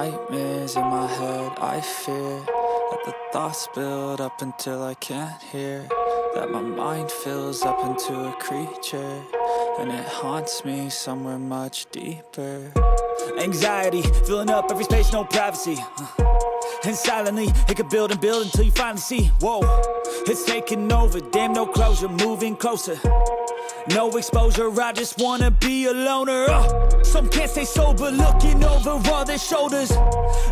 nightmares in my head, I fear that the thoughts build up until I can't hear, that my mind fills up into a creature, and it haunts me somewhere much deeper. Anxiety, filling up every space, no privacy, and silently, it could build and build until you finally see, whoa, it's taking over, damn no closure, moving closer. No exposure, I just wanna be a loner. Some can't stay sober, looking over all their shoulders,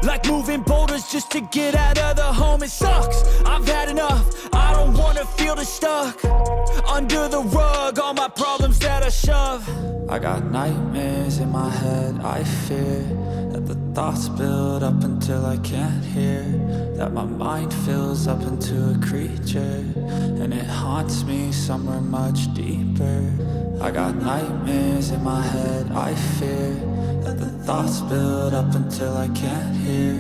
like moving boulders just to get out of the home. It sucks, I've had enough, I don't wanna feel the stuck under the rug, all my problems that I shove. I got nightmares in my head, I fear that the thoughts build up until I can't hear, that my mind fills up into a creature, and it haunts me somewhere much deeper. I got nightmares in my head, I fear that the thoughts build up until I can't hear,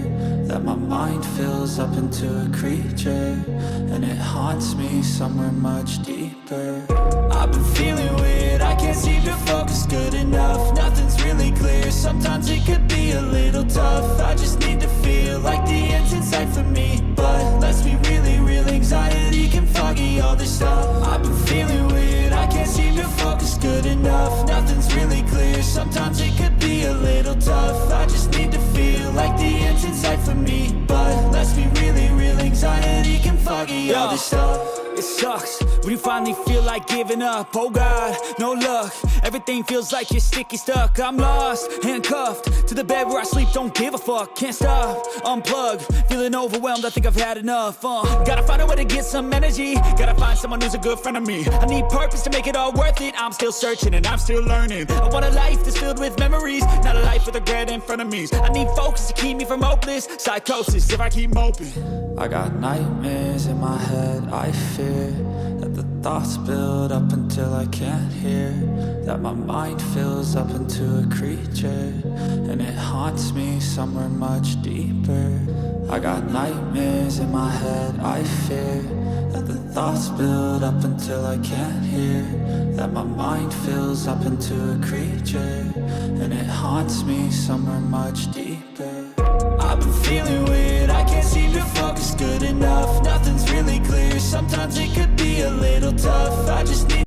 that my mind fills up into a creature, and it haunts me somewhere much deeper. I've been feeling weird, I can't seem to focus good enough, nothing's really clear, sometimes it could be a little tough. I just need to feel like the end's in sight for me, but let's be really real, anxiety can foggy all this stuff. I've been feeling weird, I can't seem to focus good enough, nothing's really clear, sometimes it could be a little tough. I just need to feel like the end's in sight for me, but let's be really real, anxiety can foggy all this stuff. It sucks when you finally feel like giving up. Oh God, no luck, everything feels like you're sticky stuck. I'm lost, handcuffed to the bed where I sleep, don't give a fuck. Can't stop, unplug, feeling overwhelmed, I think I've had enough. Gotta find a way to get some energy, gotta find someone who's a good friend of me. I need purpose to make it all worth it, I'm still searching and I'm still learning. I want a life that's filled with memories, not a life with regret in front of me. I need focus to keep me from hopeless psychosis if I keep moping. I got nightmares in my head, I fear that the thoughts build up until I can't hear, that my mind fills up into a creature, and it haunts me somewhere much deeper. I got nightmares in my head, I fear that the thoughts build up until I can't hear, that my mind fills up into a creature, and it haunts me somewhere much deeper. I've been feeling weird, I can't seem to focus good enough, nothing's really clear, sometimes it could be a little tough. I just need